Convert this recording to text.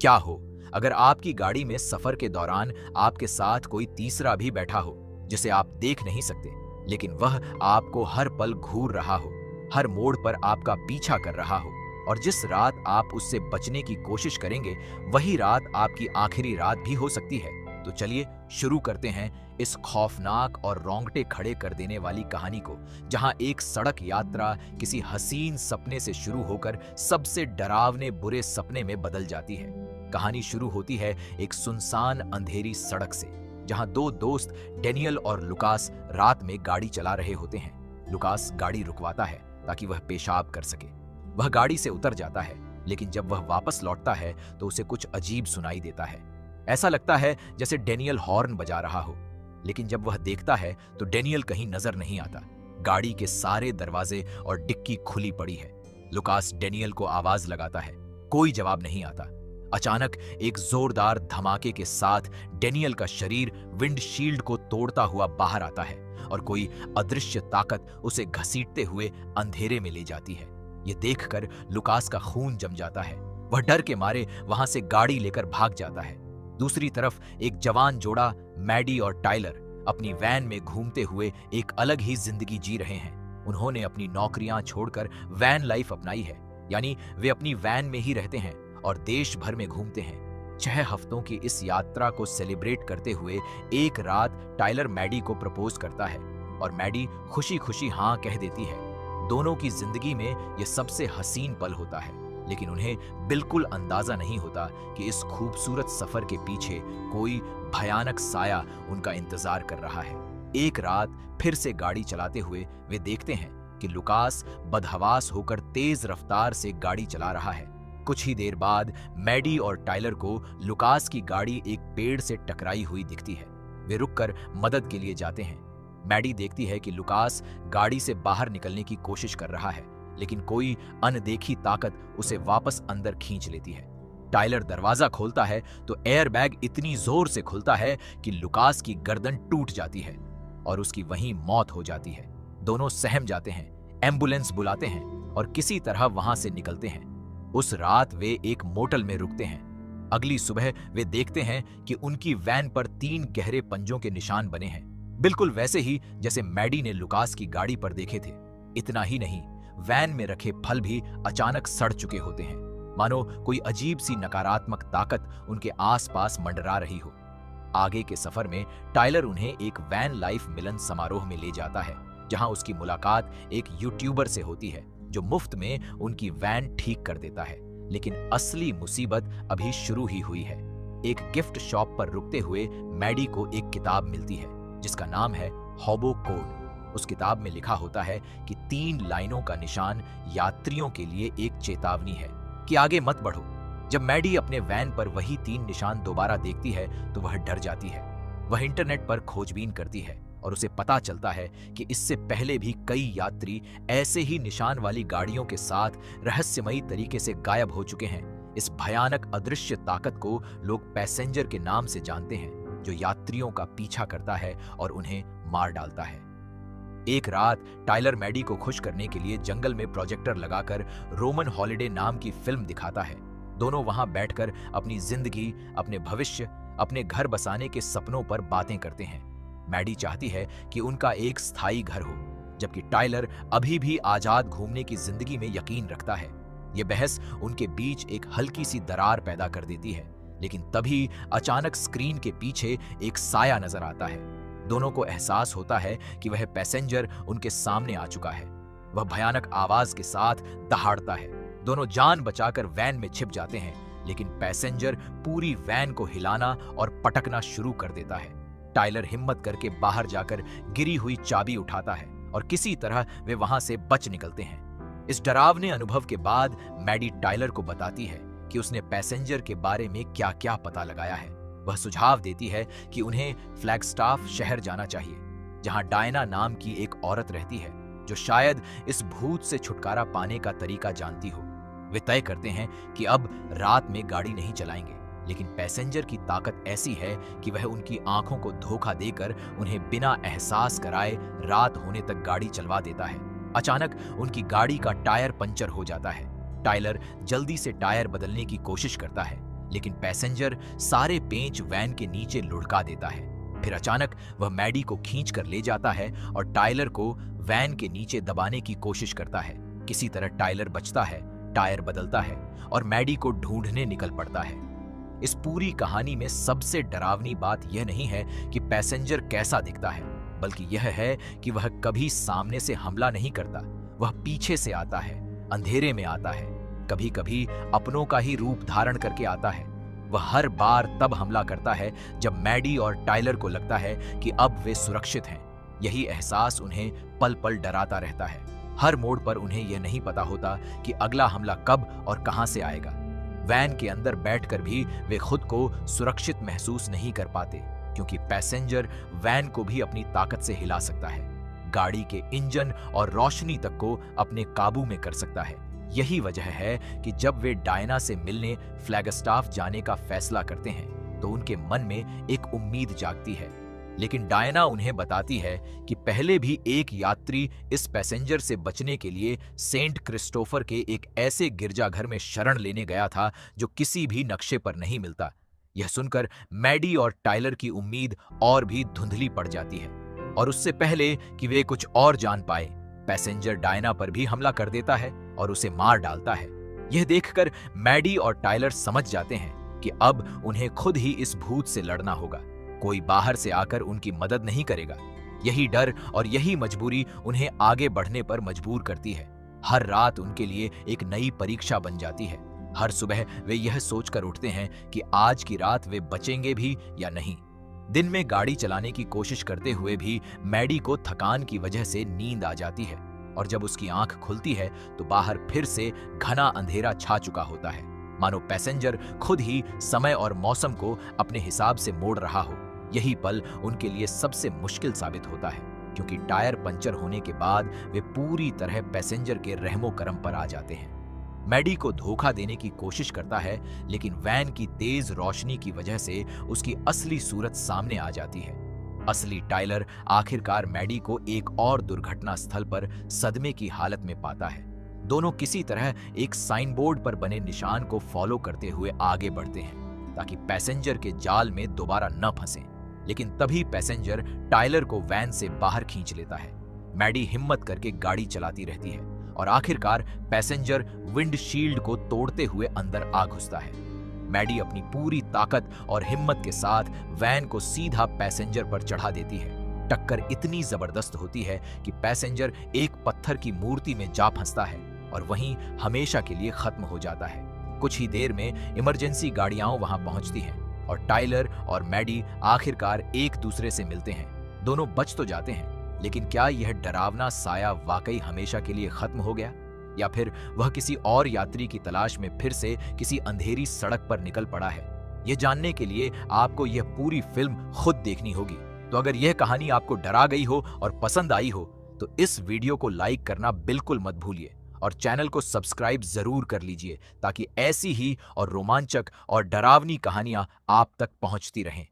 क्या हो अगर आपकी गाड़ी में सफर के दौरान आपके साथ कोई तीसरा भी बैठा हो, जिसे आप देख नहीं सकते, लेकिन वह आपको हर पल घूर रहा हो, हर मोड़ पर आपका पीछा कर रहा हो, और जिस रात आप उससे बचने की कोशिश करेंगे, वही रात आपकी आखिरी रात भी हो सकती है। तो चलिए शुरू करते हैं इस खौफनाक और रोंगटे खड़े कर देने वाली कहानी को, जहां एक सड़क यात्रा किसी हसीन सपने से शुरू होकर सबसे डरावने बुरे सपने में बदल जाती है। कहानी शुरू होती है एक सुनसान अंधेरी सड़क से, जहां दो दोस्त डेनियल और लुकास रात में गाड़ी चला रहे होते हैं। लुकास गाड़ी रुकवाता है ताकि वह पेशाब कर सके। वह गाड़ी से उतर जाता है, लेकिन जब वह वापस लौटता है तो उसे कुछ अजीब सुनाई देता है। ऐसा लगता है जैसे डेनियल हॉर्न बजा रहा हो, लेकिन जब वह देखता है तो डेनियल कहीं नजर नहीं आता। गाड़ी के सारे दरवाजे और डिक्की खुली पड़ी है। लुकास डेनियल को आवाज लगाता है, कोई जवाब नहीं आता। अचानक एक जोरदार धमाके के साथ डेनियल का शरीर विंडशील्ड को तोड़ता हुआ बाहर आता है और कोई अदृश्य ताकत उसे घसीटते हुए अंधेरे में ले जाती है। ये देखकर लुकास का खून जम जाता है। वह डर के मारे वहां से गाड़ी लेकर भाग जाता है। दूसरी तरफ एक जवान जोड़ा मैडी और टाइलर अपनी वैन में घूमते हुए एक अलग ही जिंदगी जी रहे हैं। उन्होंने अपनी नौकरियां छोड़कर वैन लाइफ अपनाई है, यानी वे अपनी वैन में ही रहते हैं और देश भर में घूमते हैं। 6 हफ्तों की इस यात्रा को सेलिब्रेट करते हुए एक रात टाइलर मैडी को प्रपोज करता है और मैडी खुशी खुशी हाँ कह देती है। दोनों की जिंदगी में यह सबसे हसीन पल होता है, लेकिन उन्हें बिल्कुल अंदाजा नहीं होता कि इस खूबसूरत सफर के पीछे कोई भयानक साया उनका इंतजार कर रहा है। एक रात फिर से गाड़ी चलाते हुए वे देखते हैं कि लुकास बदहवास होकर तेज रफ्तार से गाड़ी चला रहा है। कुछ ही देर बाद मैडी और टाइलर को लुकास की गाड़ी एक पेड़ से टकराई हुई दिखती है। वे रुककर मदद के लिए जाते हैं। मैडी देखती है कि लुकास गाड़ी से बाहर निकलने की कोशिश कर रहा है, लेकिन कोई अनदेखी ताकत उसे वापस अंदर खींच लेती है। टाइलर दरवाजा खोलता है तो एयरबैग इतनी जोर से खुलता है कि लुकास की गर्दन टूट जाती है और उसकी वहीं मौत हो जाती है। दोनों सहम जाते हैं, एम्बुलेंस बुलाते हैं और किसी तरह वहां से निकलते हैं। उस रात वे एक मोटल में रुकते हैं। अगली सुबह वे देखते हैं कि उनकी वैन पर 3 गहरे पंजों के निशान बने हैं, बिल्कुल वैसे ही जैसे मैडी ने लुकास की गाड़ी पर देखे थे। इतना ही नहीं, वैन में रखे फल भी अचानक सड़ चुके होते हैं, मानो कोई अजीब सी नकारात्मक ताकत उनके आसपास मंडरा रही हो। आगे के सफर में टाइलर उन्हें एक वैन लाइफ मिलन समारोह में ले जाता है, जहां उसकी मुलाकात एक यूट्यूबर से होती है जो मुफ्त में उनकी वैन ठीक कर देता है। लेकिन असली मुसीबत अभी शुरू ही हुई है। एक गिफ्ट शॉप पर रुकते हुए मैडी को एक किताब मिलती है जिसका नाम है हॉबो कोड। उस किताब में लिखा होता है कि 3 लाइनों का निशान यात्रियों के लिए एक चेतावनी है कि आगे मत बढ़ो। जब मैडी अपने वैन पर वही 3 निशान दोबारा देखती है तो वह डर जाती है। वह इंटरनेट पर खोजबीन करती है और उसे पता चलता है कि इससे पहले भी कई यात्री ऐसे ही निशान वाली गाड़ियों के साथ रहस्यमयी तरीके से गायब हो चुके हैं। इस भयानक अदृश्य ताकत को लोग पैसेंजर के नाम से जानते हैं, जो यात्रियों का पीछा करता है और उन्हें मार डालता है। एक रात टाइलर मैडी को खुश करने के लिए जंगल में प्रोजेक्टर लगाकर रोमन हॉलिडे नाम की फिल्म दिखाता है। दोनों वहां बैठकर अपनी जिंदगी, अपने भविष्य, अपने घर बसाने के सपनों पर बातें करते हैं। मैडी चाहती है कि उनका एक स्थायी घर हो, जबकि टाइलर अभी भी आजाद घूमने की जिंदगी में यकीन रखता है। यह बहस उनके बीच एक हल्की सी दरार पैदा कर देती है, लेकिन तभी अचानक स्क्रीन के पीछे एक साया नजर आता है। दोनों को एहसास होता है कि वह पैसेंजर उनके सामने आ चुका है। वह भयानक आवाज के साथ दहाड़ता है। दोनों जान बचाकर वैन में छिप जाते हैं, लेकिन पैसेंजर पूरी वैन को हिलाना और पटकना शुरू कर देता है। टाइलर हिम्मत करके बाहर जाकर गिरी हुई चाबी उठाता है और किसी तरह वे वहां से बच निकलते हैं। इस डरावने अनुभव के बाद मैडी टाइलर को बताती है कि उसने पैसेंजर के बारे में क्या क्या पता लगाया है। वह सुझाव देती है कि उन्हें फ्लैगस्टाफ शहर जाना चाहिए, जहां डायना नाम की एक औरत रहती है जो शायद इस भूत से छुटकारा पाने का तरीका जानती हो। वे तय करते हैं कि अब रात में गाड़ी नहीं चलाएंगे, लेकिन पैसेंजर की ताकत ऐसी है कि वह उनकी आंखों को धोखा देकर उन्हें बिना एहसास कराए रात होने तक गाड़ी चलवा देता है। अचानक उनकी गाड़ी का टायर पंचर हो जाता है। टाइलर जल्दी से टायर बदलने की कोशिश करता है, लेकिन पैसेंजर सारे पेंच वैन के नीचे लुढ़का देता है। फिर अचानक वह मैडी को खींच कर ले जाता है और टायलर को वैन के नीचे दबाने की कोशिश करता है। किसी तरह टायलर बचता है, टायर बदलता है और मैडी को ढूंढने निकल पड़ता है। इस पूरी कहानी में सबसे डरावनी बात यह नहीं है कि पैसेंजर कैसा दिखता है, बल्कि यह है कि वह कभी सामने से हमला नहीं करता। वह पीछे से आता है, अंधेरे में आता है, कभी कभी अपनों का ही रूप धारण करके आता है। वह हर बार तब हमला करता है जब मैडी और टायलर को लगता है कि अब वे सुरक्षित हैं। यही एहसास उन्हें पल पल डराता रहता है। हर मोड़ पर उन्हें यह नहीं पता होता कि अगला हमला कब और कहां से आएगा। वैन के अंदर बैठकर भी वे खुद को सुरक्षित महसूस नहीं कर पाते, क्योंकि पैसेंजर वैन को भी अपनी ताकत से हिला सकता है, गाड़ी के इंजन और रोशनी तक को अपने काबू में कर सकता है। यही वजह है कि जब वे डायना से मिलने फ्लैगस्टाफ जाने का फैसला करते हैं तो उनके मन में एक उम्मीद जागती है। लेकिन डायना उन्हें बताती है कि पहले भी एक यात्री इस पैसेंजर से बचने के लिए सेंट क्रिस्टोफर के एक ऐसे गिरजाघर में शरण लेने गया था जो किसी भी नक्शे पर नहीं मिलता। यह सुनकर मैडी और टायलर की उम्मीद और भी धुंधली पड़ जाती है, और उससे पहले कि वे कुछ और जान पाए, पैसेंजर डायना पर भी हमला कर देता है और उसे मार डालता है। यह देखकर मैडी और टायलर समझ जाते हैं कि अब उन्हें खुद ही इस भूत से लड़ना होगा। कोई बाहर से आकर उनकी मदद नहीं करेगा। यही डर और यही मजबूरी उन्हें आगे बढ़ने पर मजबूर करती है। हर रात उनके लिए एक नई परीक्षा बन जाती है। हर सुबह वे यह सोचकर उठते हैं कि आज की रात वे बचेंगे भी या नहीं। दिन में गाड़ी चलाने की कोशिश करते हुए भी मैडी को थकान की वजह से नींद आ जाती है, और जब उसकी आंख खुलती है तो बाहर फिर से घना अंधेरा छा चुका होता है, मानो पैसेंजर खुद ही समय और मौसम को अपने हिसाब से मोड़ रहा हो। यही पल उनके लिए सबसे मुश्किल साबित होता है, क्योंकि टायर पंचर होने के बाद वे पूरी तरह पैसेंजर के रहमो करम पर आ जाते हैं। मैडी को धोखा देने की कोशिश करता है, लेकिन वैन की तेज रोशनी की वजह से उसकी असली सूरत सामने आ जाती है। असली टायलर आखिरकार मैडी को एक और दुर्घटना स्थल पर सदमे की हालत में पाता है। दोनों किसी तरह एक साइन बोर्ड पर बने निशान को फॉलो करते हुए आगे बढ़ते हैं, ताकि पैसेंजर के जाल में दोबारा न फंसें। लेकिन तभी पैसेंजर टायलर को वैन से बाहर खींच लेता है। मैडी हिम्मत करके गाड़ी चलाती रहती है और आखिरकार पैसेंजर विंडशील्ड को तोड़ते हुए अंदर आ घुसता है। मैडी अपनी पूरी ताकत और हिम्मत के साथ वैन को सीधा पैसेंजर पर चढ़ा देती है। टक्कर इतनी जबरदस्त होती है कि पैसेंजर एक पत्थर की मूर्ति में जा फंसता है और वहीं हमेशा के लिए खत्म हो जाता है। कुछ ही देर में इमरजेंसी गाड़ियां वहां पहुंचती हैं और टायलर और मैडी आखिरकार एक दूसरे से मिलते हैं। दोनों बच तो जाते हैं, लेकिन क्या यह डरावना साया वाकई हमेशा के लिए खत्म हो गया, या फिर वह किसी और यात्री की तलाश में फिर से किसी अंधेरी सड़क पर निकल पड़ा है? यह जानने के लिए आपको यह पूरी फिल्म खुद देखनी होगी। तो अगर यह कहानी आपको डरा गई हो और पसंद आई हो तो इस वीडियो को लाइक करना बिल्कुल मत भूलिए और चैनल को सब्सक्राइब जरूर कर लीजिए, ताकि ऐसी ही और रोमांचक और डरावनी कहानियां आप तक पहुंचती रहें।